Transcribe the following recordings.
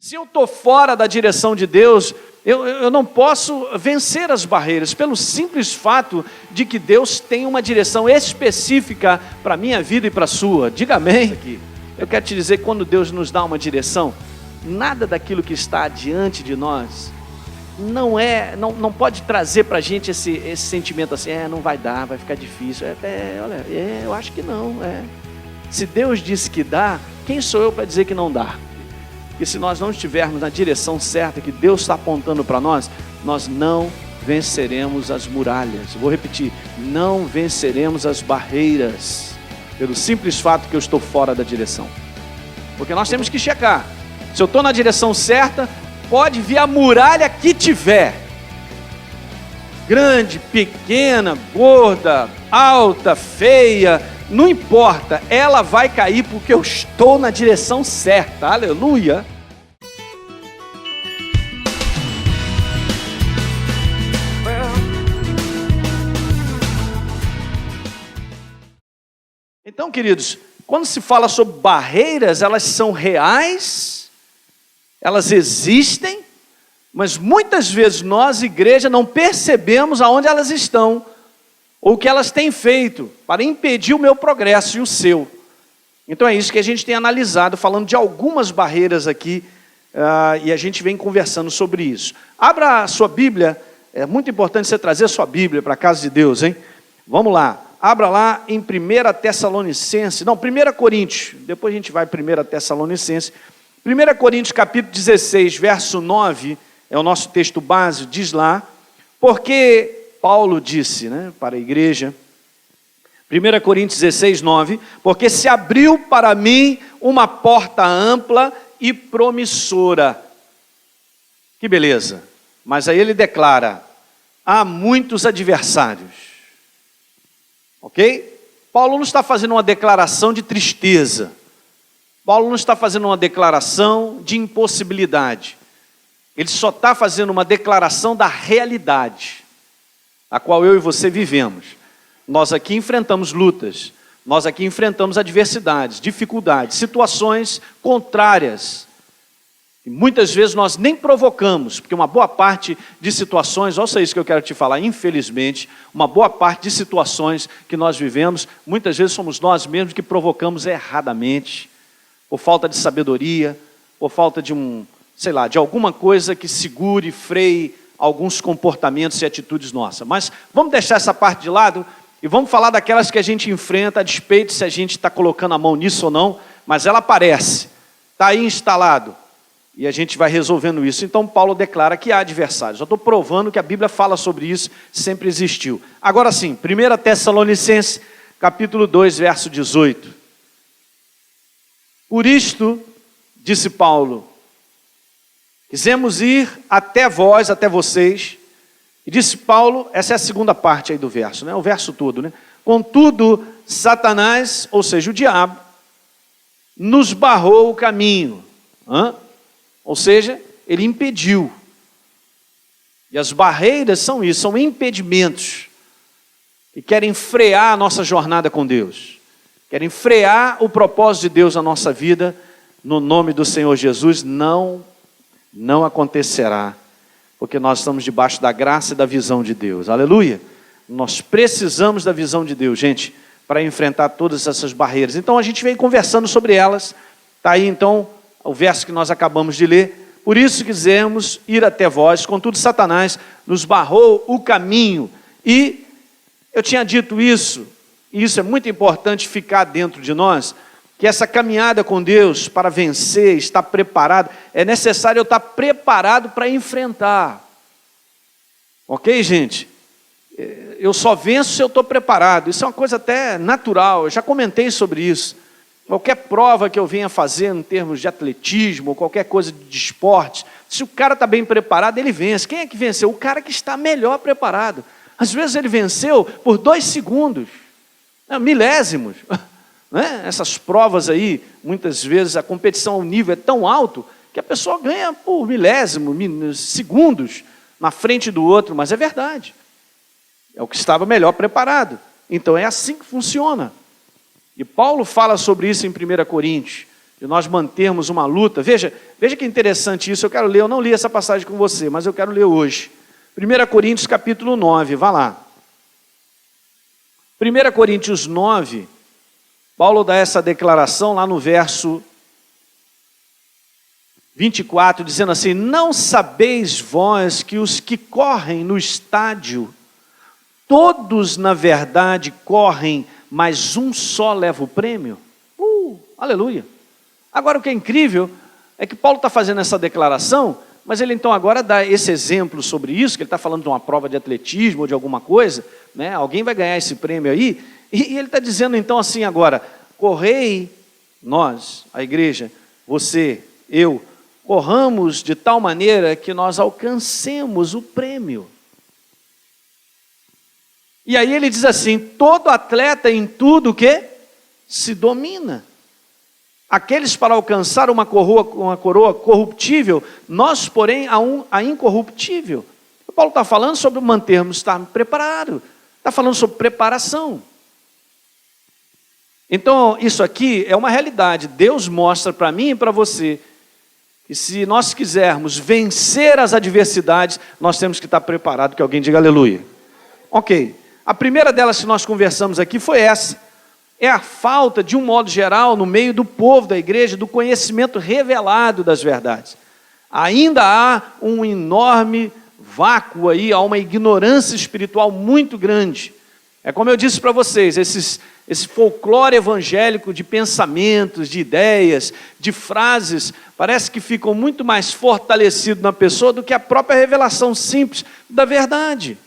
Se eu estou fora da direção de Deus, eu não posso vencer as barreiras, pelo simples fato de que Deus tem uma direção específica para a minha vida e para a sua. Diga amém aqui. Eu quero te dizer que quando Deus nos dá uma direção, nada daquilo que está diante de nós não pode trazer para a gente esse sentimento assim, não vai dar, vai ficar difícil. Eu acho que não. Se Deus disse que dá, quem sou eu para dizer que não dá? Porque se nós não estivermos na direção certa que Deus está apontando para nós, nós não venceremos as muralhas. Vou repetir, não venceremos as barreiras, pelo simples fato que eu estou fora da direção. Porque nós temos que checar. Se eu estou na direção certa, pode vir a muralha que tiver. Grande, pequena, gorda, alta, feia, não importa, ela vai cair porque eu estou na direção certa, aleluia. Então, queridos, quando se fala sobre barreiras, elas são reais, elas existem, mas muitas vezes nós, igreja, não percebemos aonde elas estão, ou o que elas têm feito para impedir o meu progresso e o seu. Então é isso que a gente tem analisado, falando de algumas barreiras aqui, e a gente vem conversando sobre isso. Abra a sua Bíblia, é muito importante você trazer a sua Bíblia para a casa de Deus, hein? Vamos lá, abra lá em 1 Coríntios, depois a gente vai 1 Tessalonicenses, 1 Coríntios capítulo 16, verso 9, é o nosso texto base, diz lá, porque Paulo disse, para a igreja, 1 Coríntios 16, 9, porque se abriu para mim uma porta ampla e promissora. Que beleza. Mas aí ele declara, há muitos adversários. Ok? Paulo não está fazendo uma declaração de tristeza. Paulo não está fazendo uma declaração de impossibilidade. Ele só está fazendo uma declaração da realidade, a qual eu e você vivemos. Nós aqui enfrentamos lutas, nós aqui enfrentamos adversidades, dificuldades, situações contrárias. E muitas vezes nós nem provocamos, porque uma boa parte de situações, olha isso que eu quero te falar, infelizmente, uma boa parte de situações que nós vivemos, muitas vezes somos nós mesmos que provocamos erradamente, por falta de sabedoria, por falta de de alguma coisa que segure, freie alguns comportamentos e atitudes nossas. Mas vamos deixar essa parte de lado e vamos falar daquelas que a gente enfrenta, a despeito se a gente está colocando a mão nisso ou não, mas ela aparece, está aí instalado, e a gente vai resolvendo isso. Então Paulo declara que há adversários. Eu estou provando que a Bíblia fala sobre isso, sempre existiu. Agora sim, 1 Tessalonicenses, capítulo 2, verso 18. Por isto, disse Paulo, quisemos ir até vós, até vocês, e disse Paulo, essa é a segunda parte aí do verso, o verso todo, Contudo, Satanás, ou seja, o diabo, nos barrou o caminho, ou seja, ele impediu. E as barreiras são isso, são impedimentos, que querem frear a nossa jornada com Deus, querem frear o propósito de Deus na nossa vida. No nome do Senhor Jesus, não acontecerá, porque nós estamos debaixo da graça e da visão de Deus, aleluia. Nós precisamos da visão de Deus, gente, para enfrentar todas essas barreiras. Então a gente vem conversando sobre elas, está aí então o verso que nós acabamos de ler. Por isso quisemos ir até vós, contudo Satanás nos barrou o caminho. E eu tinha dito isso, e isso é muito importante ficar dentro de nós, que essa caminhada com Deus para vencer, estar preparado, é necessário eu estar preparado para enfrentar. Ok, gente? Eu só venço se eu estou preparado. Isso é uma coisa até natural, eu já comentei sobre isso. Qualquer prova que eu venha fazer em termos de atletismo, ou qualquer coisa de esporte, se o cara está bem preparado, ele vence. Quem é que venceu? O cara que está melhor preparado. Às vezes ele venceu por 2 segundos, milésimos. Essas provas aí, muitas vezes a competição, o nível é tão alto que a pessoa ganha por milésimos, segundos na frente do outro, mas é verdade. É o que estava melhor preparado. Então é assim que funciona. E Paulo fala sobre isso em 1 Coríntios. de nós mantermos uma luta. Veja que interessante isso, eu quero ler, eu não li essa passagem com você, mas eu quero ler hoje. 1 Coríntios capítulo 9, vá lá. 1 Coríntios 9, Paulo dá essa declaração lá no verso 24, dizendo assim: não sabeis vós que os que correm no estádio, todos na verdade correm, mas um só leva o prêmio? Aleluia! Agora o que é incrível é que Paulo está fazendo essa declaração, mas ele então agora dá esse exemplo sobre isso, que ele está falando de uma prova de atletismo ou de alguma coisa, né? Alguém vai ganhar esse prêmio aí, e ele está dizendo então assim agora: correi, nós, a igreja, você, eu, corramos de tal maneira que nós alcancemos o prêmio. E aí ele diz assim: todo atleta em tudo que se domina. Aqueles para alcançar uma coroa corruptível, nós, porém, a incorruptível. O Paulo está falando sobre mantermos, estar preparado. Está falando sobre preparação. Então, isso aqui é uma realidade. Deus mostra para mim e para você que se nós quisermos vencer as adversidades, nós temos que estar preparados. Que alguém diga aleluia. Ok. A primeira delas que nós conversamos aqui foi essa. É a falta, de um modo geral, no meio do povo da igreja, do conhecimento revelado das verdades. Ainda há um enorme vácuo aí, há uma ignorância espiritual muito grande. É como eu disse para vocês, esse folclore evangélico de pensamentos, de ideias, de frases, parece que ficam muito mais fortalecidos na pessoa do que a própria revelação simples da verdade.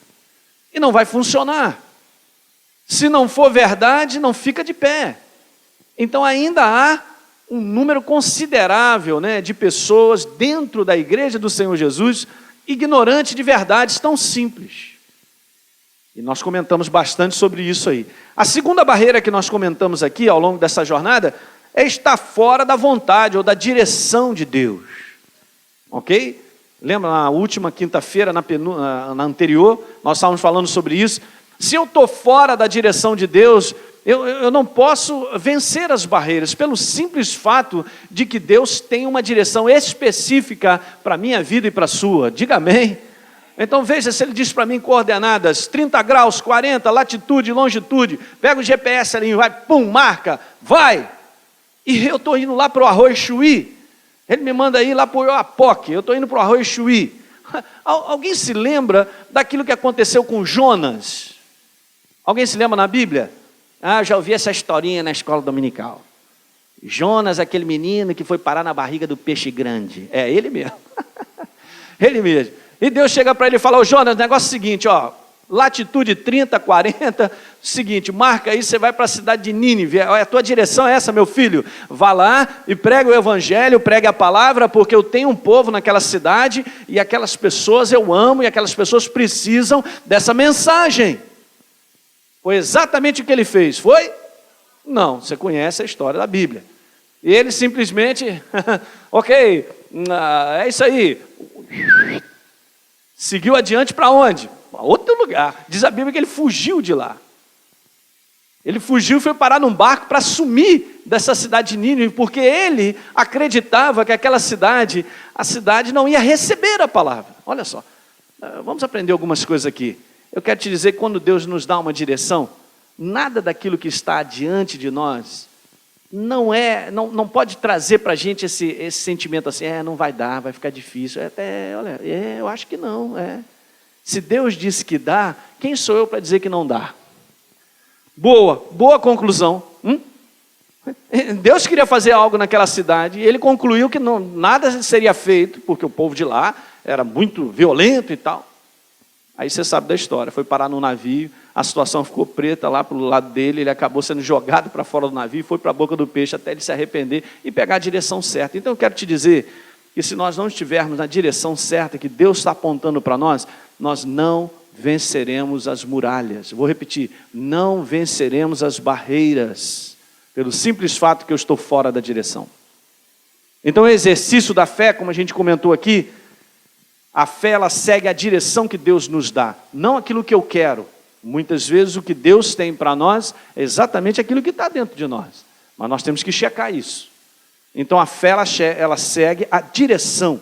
E não vai funcionar. Se não for verdade, não fica de pé. Então ainda há um número considerável, né, de pessoas dentro da igreja do Senhor Jesus, ignorante de verdades tão simples. E nós comentamos bastante sobre isso aí. A segunda barreira que nós comentamos aqui ao longo dessa jornada é estar fora da vontade ou da direção de Deus. Ok? Lembra na última quinta-feira, na anterior, nós estávamos falando sobre isso. Se eu estou fora da direção de Deus, eu não posso vencer as barreiras, pelo simples fato de que Deus tem uma direção específica para a minha vida e para a sua. Diga amém. Então veja, se ele diz para mim coordenadas 30 graus, 40, latitude, longitude, pega o GPS ali, vai, pum, marca, vai. E eu estou indo lá para o Arroio Chuí, ele me manda ir lá para o Oiapoque, eu estou indo para o Arroio Chuí. Alguém se lembra daquilo que aconteceu com Jonas? Alguém se lembra na Bíblia? Eu já ouvi essa historinha na escola dominical. Jonas, aquele menino que foi parar na barriga do peixe grande. É, ele mesmo. Ele mesmo. E Deus chega para ele e fala: Jonas, o negócio é o seguinte, ó, latitude 30, 40, seguinte, marca aí, você vai para a cidade de Nínive, a tua direção é essa, meu filho, vá lá e prega o evangelho, pregue a palavra, porque eu tenho um povo naquela cidade, e aquelas pessoas eu amo, e aquelas pessoas precisam dessa mensagem. Foi exatamente o que ele fez, foi? Não, você conhece a história da Bíblia. E ele simplesmente, ok, é isso aí. Seguiu adiante para onde? Para outro lugar. Diz a Bíblia que ele fugiu de lá. Ele fugiu e foi parar num barco para sumir dessa cidade de Nínive, porque ele acreditava que aquela cidade, a cidade não ia receber a palavra. Olha só, vamos aprender algumas coisas aqui. Eu quero te dizer que quando Deus nos dá uma direção, nada daquilo que está diante de nós não pode trazer para a gente esse sentimento assim, não vai dar, vai ficar difícil. Eu acho que não. Se Deus disse que dá, quem sou eu para dizer que não dá? Boa conclusão. Deus queria fazer algo naquela cidade, e ele concluiu que nada seria feito, porque o povo de lá era muito violento e tal. Aí você sabe da história, foi parar no navio, a situação ficou preta lá para o lado dele, ele acabou sendo jogado para fora do navio, foi para a boca do peixe até ele se arrepender e pegar a direção certa. Então eu quero te dizer que se nós não estivermos na direção certa que Deus está apontando para nós, nós não venceremos as muralhas. Vou repetir, não venceremos as barreiras, pelo simples fato que eu estou fora da direção. Então o exercício da fé, como a gente comentou aqui, a fé, ela segue a direção que Deus nos dá, não aquilo que eu quero. Muitas vezes o que Deus tem para nós é exatamente aquilo que está dentro de nós, mas nós temos que checar isso. Então a fé, ela segue a direção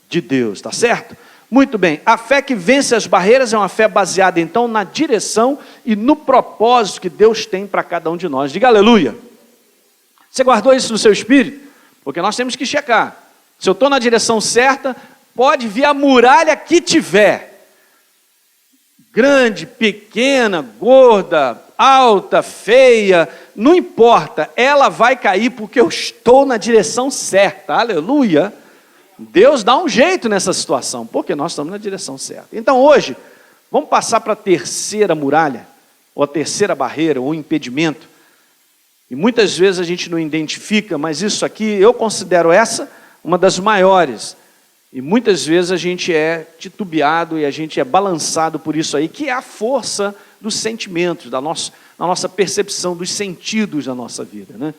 de Deus, tá certo? Muito bem, a fé que vence as barreiras é uma fé baseada então na direção e no propósito que Deus tem para cada um de nós. Diga aleluia. Você guardou isso no seu espírito? Porque nós temos que checar. Se eu estou na direção certa, pode vir a muralha que tiver. Grande, pequena, gorda, alta, feia, não importa. Ela vai cair porque eu estou na direção certa. Aleluia. Deus dá um jeito nessa situação, porque nós estamos na direção certa. Então hoje, vamos passar para a terceira muralha, ou a terceira barreira, ou impedimento. E muitas vezes a gente não identifica, mas isso aqui, eu considero essa uma das maiores. E muitas vezes a gente é titubeado e a gente é balançado por isso aí, que é a força dos sentimentos, da nossa percepção dos sentidos da nossa vida, né?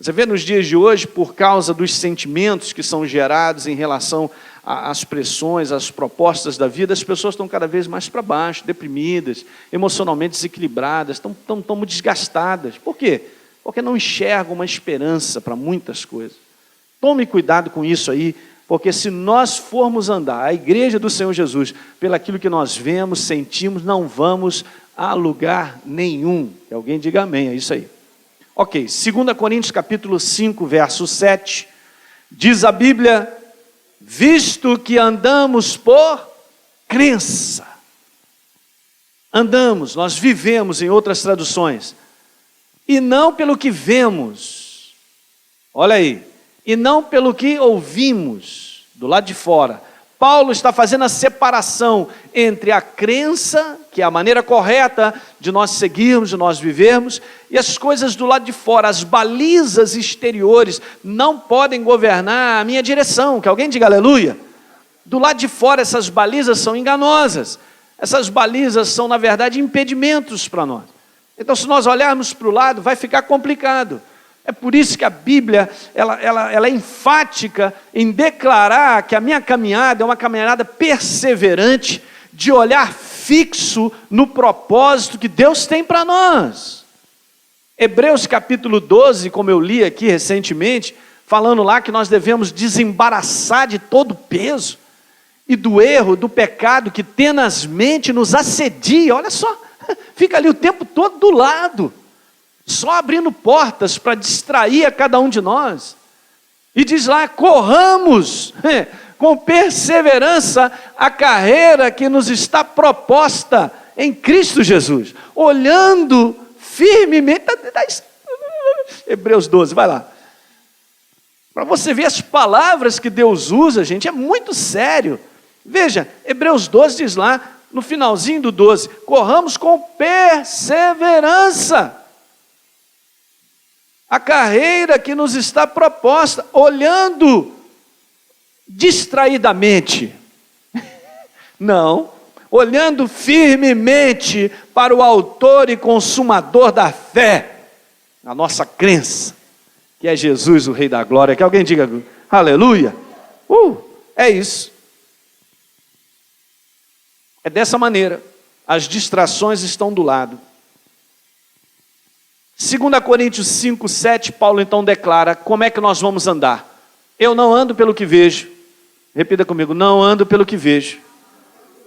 Você vê nos dias de hoje, por causa dos sentimentos que são gerados em relação às pressões, às propostas da vida, as pessoas estão cada vez mais para baixo, deprimidas, emocionalmente desequilibradas, estão muito desgastadas. Por quê? Porque não enxergam uma esperança para muitas coisas. Tome cuidado com isso aí, porque se nós formos andar, a igreja do Senhor Jesus, pelaquilo que nós vemos, sentimos, não vamos a lugar nenhum. Que alguém diga amém, é isso aí. Ok, 2 Coríntios capítulo 5, verso 7, diz a Bíblia, visto que andamos por crença. Andamos, nós vivemos em outras traduções, e não pelo que vemos, olha aí, e não pelo que ouvimos, do lado de fora. Paulo está fazendo a separação entre a crença, que é a maneira correta de nós seguirmos, de nós vivermos, e as coisas do lado de fora, as balizas exteriores, não podem governar a minha direção. Que alguém diga aleluia. Do lado de fora, essas balizas são enganosas. Essas balizas são, na verdade, impedimentos para nós. Então, se nós olharmos para o lado, vai ficar complicado. É por isso que a Bíblia ela é enfática em declarar que a minha caminhada é uma caminhada perseverante, de olhar fixo no propósito que Deus tem para nós. Hebreus capítulo 12, como eu li aqui recentemente, falando lá que nós devemos desembaraçar de todo o peso e do erro, do pecado que tenazmente nos assedia. Olha só, fica ali o tempo todo do lado, só abrindo portas para distrair a cada um de nós. E diz lá, corramos com perseverança a carreira que nos está proposta em Cristo Jesus, olhando firmemente. Hebreus 12, vai lá. Para você ver as palavras que Deus usa, gente, é muito sério. Veja, Hebreus 12 diz lá, no finalzinho do 12, corramos com perseverança a carreira que nos está proposta, olhando distraidamente, não, olhando firmemente para o autor e consumador da fé, a nossa crença, que é Jesus, o Rei da Glória. Que alguém diga aleluia. É isso. É dessa maneira, as distrações estão do lado. 2 Coríntios 5, 7, Paulo então declara, como é que nós vamos andar? Eu não ando pelo que vejo, repita comigo, não ando pelo que vejo,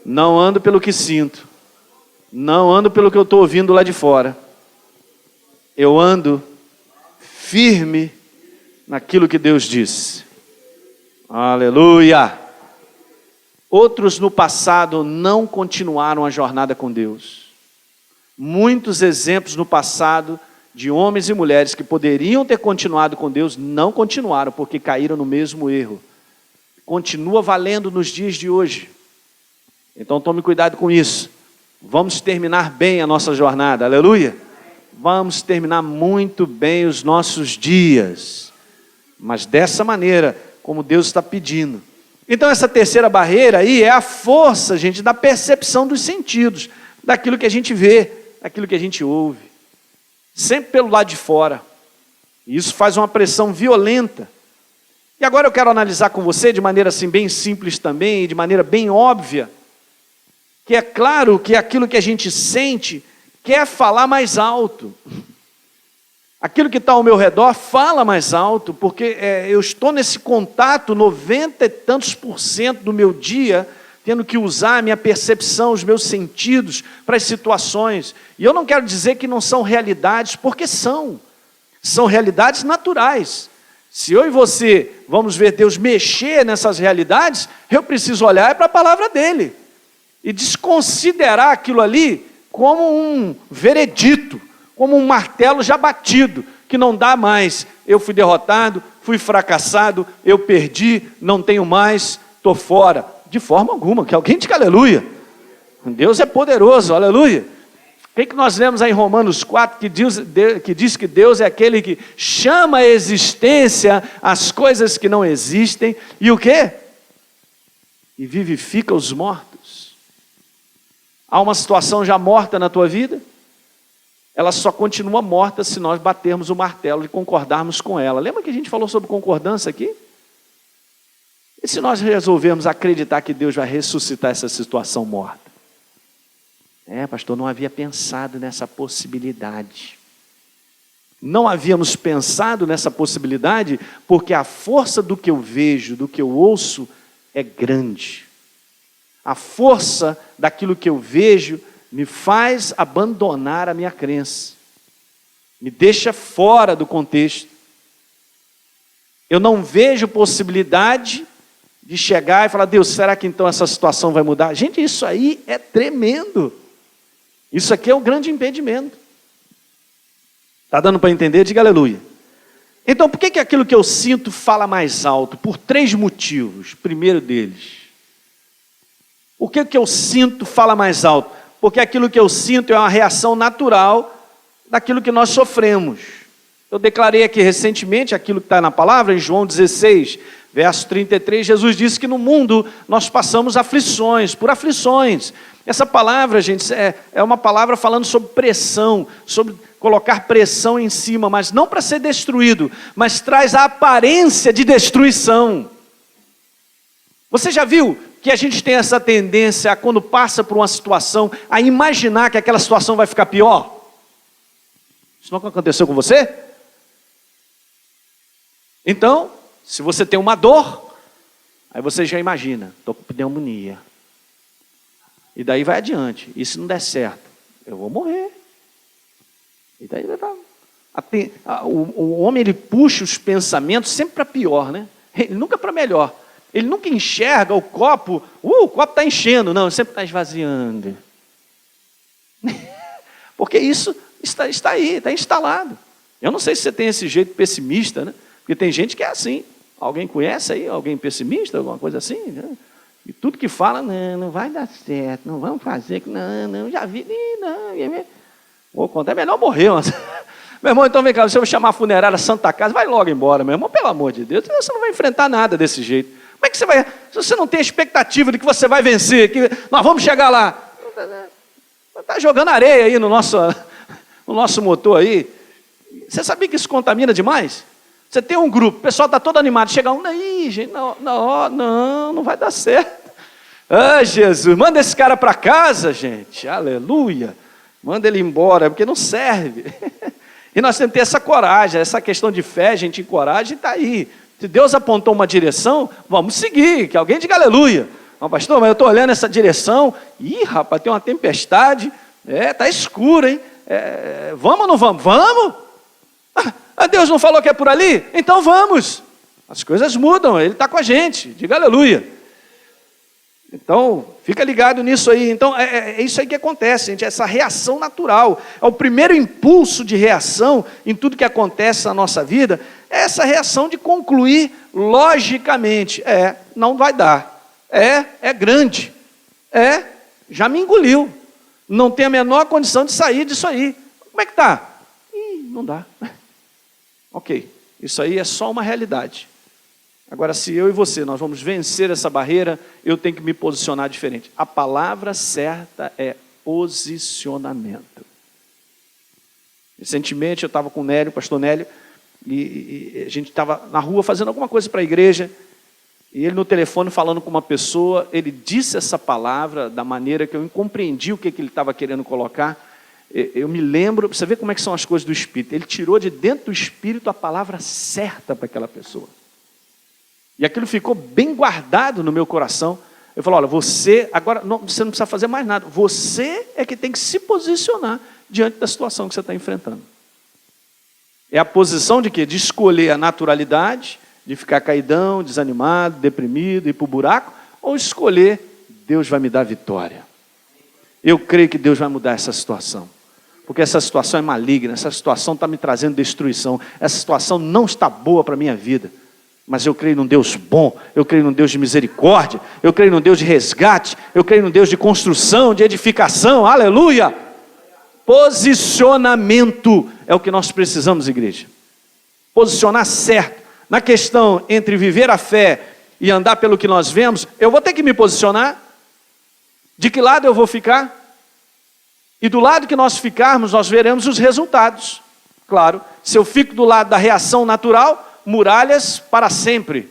não ando pelo que sinto, não ando pelo que eu estou ouvindo lá de fora, eu ando firme naquilo que Deus disse. Aleluia! Outros no passado não continuaram a jornada com Deus. Muitos exemplos no passado de homens e mulheres que poderiam ter continuado com Deus, não continuaram, porque caíram no mesmo erro. Continua valendo nos dias de hoje. Então tome cuidado com isso. Vamos terminar bem a nossa jornada, aleluia? Vamos terminar muito bem os nossos dias, mas dessa maneira, como Deus está pedindo. Então essa terceira barreira aí é a força, gente, da percepção dos sentidos, daquilo que a gente vê, daquilo que a gente ouve. Sempre pelo lado de fora. E isso faz uma pressão violenta. E agora eu quero analisar com você, de maneira assim bem simples também, e de maneira bem óbvia, que é claro que aquilo que a gente sente quer falar mais alto. Aquilo que está ao meu redor fala mais alto, porque eu estou nesse contato 90 e tantos % do meu dia, tendo que usar a minha percepção, os meus sentidos para as situações. E eu não quero dizer que não são realidades, porque são realidades naturais. Se eu e você vamos ver Deus mexer nessas realidades, eu preciso olhar para a palavra dele e desconsiderar aquilo ali como um veredito, como um martelo já batido, que não dá mais. Eu fui derrotado, fui fracassado, eu perdi, não tenho mais, estou fora. De forma alguma, que alguém diga aleluia. Deus é poderoso, aleluia. O que nós lemos aí em Romanos 4, que diz que Deus é aquele que chama à existência as coisas que não existem, e o quê? E vivifica os mortos. Há uma situação já morta na tua vida? Ela só continua morta se nós batermos o martelo e concordarmos com ela. Lembra que a gente falou sobre concordância aqui? E se nós resolvermos acreditar que Deus vai ressuscitar essa situação morta? Pastor, não havia pensado nessa possibilidade. Não havíamos pensado nessa possibilidade porque a força do que eu vejo, do que eu ouço, é grande. A força daquilo que eu vejo me faz abandonar a minha crença, me deixa fora do contexto. Eu não vejo possibilidade de chegar e falar, Deus, será que então essa situação vai mudar? Gente, isso aí é tremendo. Isso aqui é um grande impedimento. Está dando para entender? Diga aleluia. Então, por que aquilo que eu sinto fala mais alto? Por 3 motivos. Primeiro deles, por que eu sinto fala mais alto? Porque aquilo que eu sinto é uma reação natural daquilo que nós sofremos. Eu declarei aqui recentemente aquilo que está na palavra, em João 16, verso 33, Jesus disse que no mundo nós passamos aflições, por aflições. Essa palavra, gente, é uma palavra falando sobre pressão, sobre colocar pressão em cima, mas não para ser destruído, mas traz a aparência de destruição. Você já viu que a gente tem essa tendência, quando passa por uma situação, a imaginar que aquela situação vai ficar pior? Isso não aconteceu com você? Então, se você tem uma dor, aí você já imagina, estou com pneumonia. E daí vai adiante. E se não der certo, eu vou morrer. E daí o homem, ele puxa os pensamentos sempre para pior, né? Ele nunca para melhor. Ele nunca enxerga o copo está enchendo. Não, ele sempre está esvaziando. Porque isso está aí, está instalado. Eu não sei se você tem esse jeito pessimista, né? Porque tem gente que é assim. Alguém conhece aí? Alguém pessimista? Alguma coisa assim? Né? E tudo que fala, não vai dar certo, não vamos fazer, não, já vi, não. Vou contar, é melhor morrer. Meu irmão, então vem cá, você vai chamar a funerária Santa Casa, vai logo embora, meu irmão, pelo amor de Deus, você não vai enfrentar nada desse jeito. Como é que você vai, se você não tem expectativa de que você vai vencer, que nós vamos chegar lá, está jogando areia aí no nosso motor aí. Você sabia que isso contamina demais? Você tem um grupo, o pessoal está todo animado, chega um, aí, gente, não vai dar certo. Ah, Jesus, manda esse cara para casa, gente, aleluia. Manda ele embora, porque não serve. E nós temos que ter essa coragem, essa questão de fé, gente, encoraja e está aí. Se Deus apontou uma direção, vamos seguir, que alguém diga aleluia. Não, pastor, mas eu estou olhando essa direção, rapaz, tem uma tempestade, está escuro, hein? Vamos ou não vamos? Vamos! Deus não falou que é por ali? Então vamos. As coisas mudam, Ele está com a gente, diga aleluia. Então, fica ligado nisso aí. Então, é isso aí que acontece, gente, essa reação natural. É o primeiro impulso de reação em tudo que acontece na nossa vida, é essa reação de concluir logicamente. Não vai dar. É grande. Já me engoliu. Não tem a menor condição de sair disso aí. Como é que está? Não dá. Ok, isso aí é só uma realidade. Agora, se eu e você, nós vamos vencer essa barreira, eu tenho que me posicionar diferente. A palavra certa é posicionamento. Recentemente eu estava com o Nélio, o pastor Nélio, e a gente estava na rua fazendo alguma coisa para a igreja, e ele no telefone falando com uma pessoa, ele disse essa palavra da maneira que eu compreendi o que ele estava querendo colocar. Eu me lembro, você vê como é que são as coisas do Espírito. Ele tirou de dentro do Espírito a palavra certa para aquela pessoa. E aquilo ficou bem guardado no meu coração. Eu falo, olha, você não precisa fazer mais nada. Você é que tem que se posicionar diante da situação que você está enfrentando. É a posição de quê? De escolher a naturalidade, de ficar caidão, desanimado, deprimido, ir para o buraco, ou escolher, Deus vai me dar vitória. Eu creio que Deus vai mudar essa situação. Porque essa situação é maligna, essa situação está me trazendo destruição, essa situação não está boa para a minha vida. Mas eu creio num Deus bom, eu creio num Deus de misericórdia, eu creio num Deus de resgate, eu creio num Deus de construção, de edificação, aleluia! Posicionamento é o que nós precisamos, igreja. Posicionar certo. Na questão entre viver a fé e andar pelo que nós vemos, eu vou ter que me posicionar. De que lado eu vou ficar? E do lado que nós ficarmos, nós veremos os resultados. Claro, se eu fico do lado da reação natural, muralhas para sempre.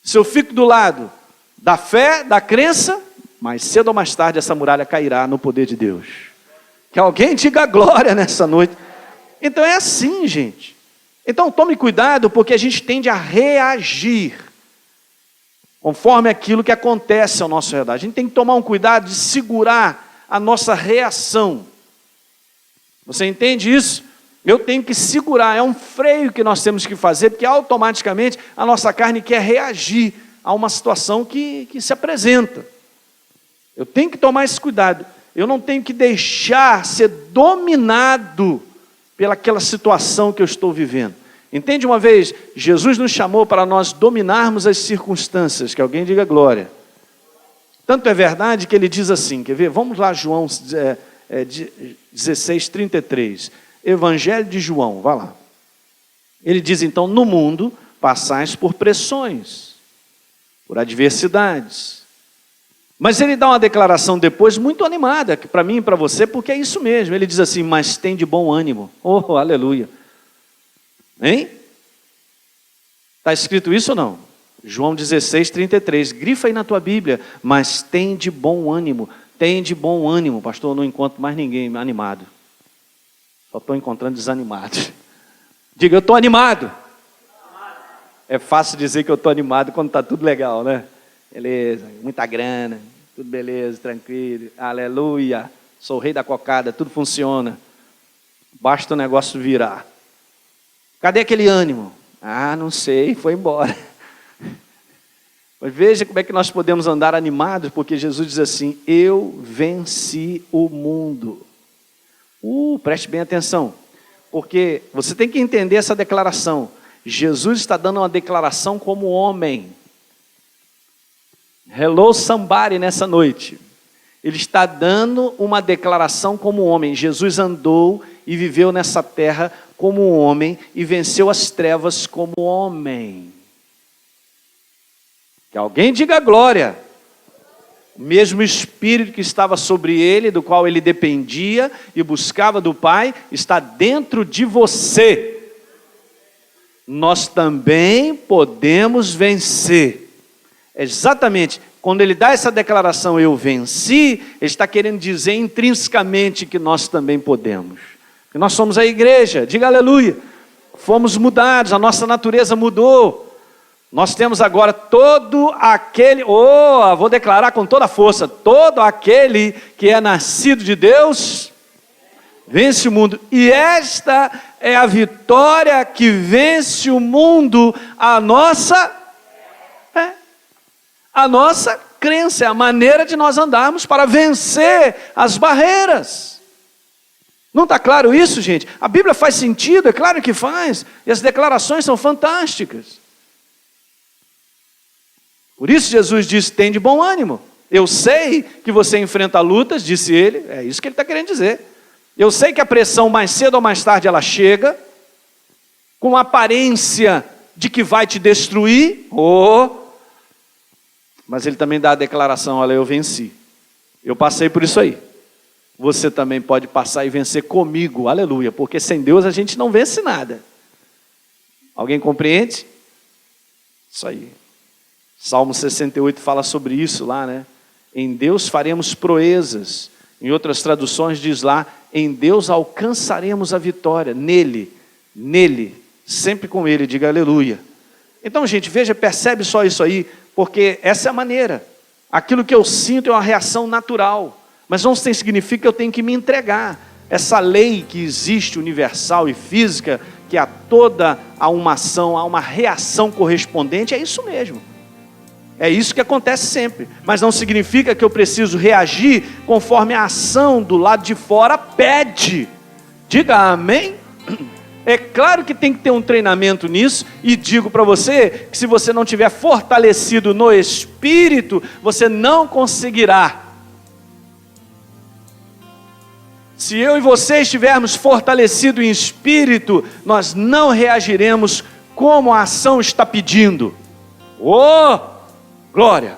Se eu fico do lado da fé, da crença, mais cedo ou mais tarde essa muralha cairá no poder de Deus. Que alguém diga glória nessa noite. Então é assim, gente. Então tome cuidado, porque a gente tende a reagir conforme aquilo que acontece ao nosso redor. A gente tem que tomar um cuidado de segurar a nossa reação. Você entende isso? Eu tenho que segurar, é um freio que nós temos que fazer, porque automaticamente a nossa carne quer reagir a uma situação que se apresenta. Eu tenho que tomar esse cuidado. Eu não tenho que deixar ser dominado pelaquela situação que eu estou vivendo. Entende uma vez? Jesus nos chamou para nós dominarmos as circunstâncias. Que alguém diga glória. Tanto é verdade que ele diz assim, quer ver? Vamos lá, João 16, 33. Evangelho de João, vá lá. Ele diz então, no mundo passais por pressões, por adversidades. Mas ele dá uma declaração depois muito animada, para mim e para você, porque é isso mesmo. Ele diz assim, mas tem de bom ânimo. Oh, aleluia. Hein? Está escrito isso ou não? João 16, 33. Grifa aí na tua Bíblia, mas tem de bom ânimo. Tem de bom ânimo. Pastor, eu não encontro mais ninguém animado. Só estou encontrando desanimados. Diga, eu estou animado. É fácil dizer que eu estou animado quando está tudo legal, né? Beleza, muita grana, tudo beleza, tranquilo, aleluia. Sou o rei da cocada, tudo funciona. Basta o negócio virar. Cadê aquele ânimo? Ah, não sei, foi embora. Mas veja como é que nós podemos andar animados, porque Jesus diz assim, eu venci o mundo. Preste bem atenção, porque você tem que entender essa declaração. Jesus está dando uma declaração como homem. Hello somebody nessa noite. Ele está dando uma declaração como homem. Jesus andou e viveu nessa terra como homem e venceu as trevas como homem. Que alguém diga glória. O mesmo Espírito que estava sobre ele, do qual ele dependia e buscava do Pai, está dentro de você. Nós também podemos vencer. Exatamente, quando ele dá essa declaração, eu venci, ele está querendo dizer intrinsecamente que nós também podemos. Que nós somos a igreja, diga aleluia. Fomos mudados, a nossa natureza mudou. Nós temos agora todo aquele, vou declarar com toda a força, todo aquele que é nascido de Deus, vence o mundo. E esta é a vitória que vence o mundo, a nossa crença, é a maneira de nós andarmos para vencer as barreiras. Não está claro isso, gente? A Bíblia faz sentido, é claro que faz, e as declarações são fantásticas. Por isso Jesus disse, tem de bom ânimo. Eu sei que você enfrenta lutas, disse ele, é isso que ele está querendo dizer. Eu sei que a pressão mais cedo ou mais tarde ela chega, com a aparência de que vai te destruir, mas ele também dá a declaração, olha, eu venci. Eu passei por isso aí. Você também pode passar e vencer comigo, aleluia, porque sem Deus a gente não vence nada. Alguém compreende? Isso aí. Salmo 68 fala sobre isso lá, né? Em Deus faremos proezas, Em outras traduções diz lá, em Deus alcançaremos a vitória, nele, sempre com ele, diga aleluia. Então, gente, veja, percebe só isso aí, porque essa é a maneira. Aquilo que eu sinto é uma reação natural, mas não significa que eu tenho que me entregar. Essa lei que existe, universal e física, que a toda a uma ação, há uma reação correspondente, é isso mesmo. É isso que acontece sempre, mas não significa que eu preciso reagir conforme a ação do lado de fora pede. Diga amém. É claro que tem que ter um treinamento nisso, e digo para você que se você não tiver fortalecido no Espírito, você não conseguirá. Se eu e você estivermos fortalecidos em Espírito, nós não reagiremos como a ação está pedindo. Oh, glória!